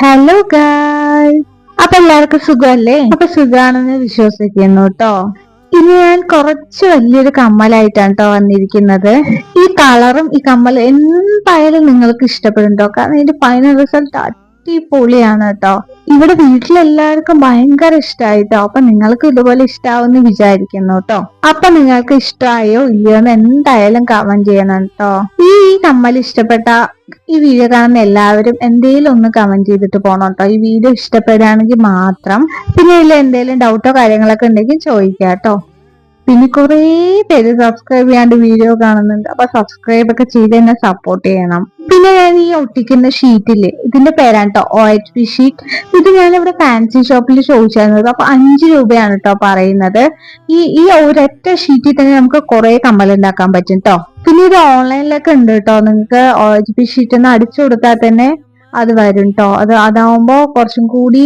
Hello ഗായ്, അപ്പൊ എല്ലാവർക്കും സുഖമല്ലേ? അപ്പൊ സുഖാണെന്ന് വിശ്വസിക്കുന്നു കേട്ടോ. ഇനി ഞാൻ കുറച്ച് വലിയൊരു കമ്മലായിട്ടാണ് കേട്ടോ വന്നിരിക്കുന്നത്. ഈ കളറും ഈ കമ്മലും എന്തായാലും നിങ്ങൾക്ക് ഇഷ്ടപ്പെടും കേട്ടോ. കാരണം ഇതിന്റെ ഫൈനൽ റിസൾട്ട് അടിപൊളിയാണ് കേട്ടോ. ഇവിടെ വീട്ടിലെല്ലാവർക്കും ഭയങ്കര ഇഷ്ടമായിട്ടോ. അപ്പൊ നിങ്ങൾക്ക് ഇതുപോലെ ഇഷ്ടാവെന്ന് വിചാരിക്കുന്നു കേട്ടോ. അപ്പൊ നിങ്ങൾക്ക് ഇഷ്ടമായോ ഇല്ലയോ എന്ന് എന്തായാലും കമന്റ് ചെയ്യണം കേട്ടോ. ഈ കമ്മൽ ഇഷ്ടപ്പെട്ട ഈ വീഡിയോ കാണുന്ന എല്ലാവരും എന്തെങ്കിലും ഒന്ന് കമന്റ് ചെയ്തിട്ട് പോണം കേട്ടോ. ഈ വീഡിയോ ഇഷ്ടപ്പെടുകയാണെങ്കിൽ മാത്രം. പിന്നെ ഇതിൽ എന്തെങ്കിലും ഡൗട്ടോ കാര്യങ്ങളൊക്കെ ഉണ്ടെങ്കിൽ ചോദിക്കാം കേട്ടോ. പിന്നെ കുറേ പേര് സബ്സ്ക്രൈബ് ചെയ്യാണ്ട് വീഡിയോ കാണുന്നുണ്ട്. അപ്പൊ സബ്സ്ക്രൈബ് ഒക്കെ ചെയ്ത് തന്നെ സപ്പോർട്ട് ചെയ്യണം. പിന്നെ ഞാൻ ഈ ഒട്ടിക്കുന്ന ഷീറ്റില്ലേ, ഇതിന്റെ പേരാണ് കേട്ടോ OHP ഷീറ്റ്. ഇത് ഞാനിവിടെ ഫാൻസി ഷോപ്പിൽ ചോദിച്ചായിരുന്നത്. അപ്പൊ 5 രൂപയാണ് കേട്ടോ പറയുന്നത്. ഈ ഒരൊറ്റ ഷീറ്റിൽ തന്നെ നമുക്ക് കുറെ കമ്മൽ ഉണ്ടാക്കാൻ പറ്റും കേട്ടോ. പിന്നെ ഇത് ഓൺലൈനിലൊക്കെ ഉണ്ട് കേട്ടോ. നിങ്ങൾക്ക് OHP ഷീറ്റ് ഒന്ന് അടിച്ചു കൊടുത്താൽ തന്നെ അത് വരും കേട്ടോ. അതാവുമ്പോ കുറച്ചും കൂടി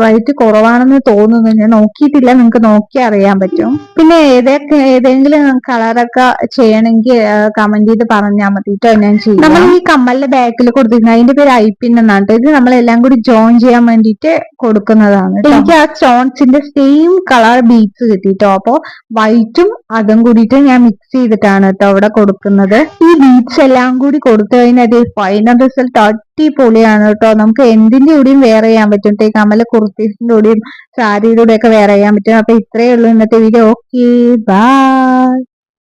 റേറ്റ് കുറവാണെന്ന് തോന്നുന്നു. ഞാൻ നോക്കിയിട്ടില്ല, നിങ്ങൾക്ക് നോക്കി അറിയാൻ പറ്റും. പിന്നെ ഏതെങ്കിലും കളറൊക്കെ ചെയ്യണമെങ്കിൽ കമന്റ് ചെയ്ത് പറഞ്ഞാൽ മതി കേട്ടോ. ഞാൻ ചെയ്യും. നമ്മൾ ഈ കമ്മലിന്റെ ബാക്കിൽ കൊടുത്തിരുന്നത് അതിന്റെ പേര് ഐപ്പിൻ എന്നാണ്. ഇത് നമ്മളെല്ലാം കൂടി ജോയിൻ ചെയ്യാൻ വേണ്ടിയിട്ട് കൊടുക്കുന്നതാണ്. എനിക്ക് ആ സ്റ്റോൺസിന്റെ സെയിം കളർ ബീഡ്സ് കിട്ടിട്ടോ. അപ്പൊ വൈറ്റും അതും കൂടിയിട്ട് ഞാൻ മിക്സ് ചെയ്തിട്ടാണ് കേട്ടോ അവിടെ കൊടുക്കുന്നത്. ഈ ബീഡ്സ് എല്ലാം കൂടി കൊടുത്തു കഴിഞ്ഞാൽ ഫൈനൽ റിസൾട്ട് അടിപൊളിയാണ് കേട്ടോ. നമുക്ക് എന്തിന്റെ കൂടെയും വെയർ ചെയ്യാൻ പറ്റും. ഈ കമ്മല് കുർത്തീസിന്റെ കൂടെയും സാരിയുടെ കൂടെയൊക്കെ വെയർ ചെയ്യാൻ പറ്റും. അപ്പൊ ഇത്രയേ ഉള്ളൂ ഇന്നത്തെ വീഡിയോ. Okay, by.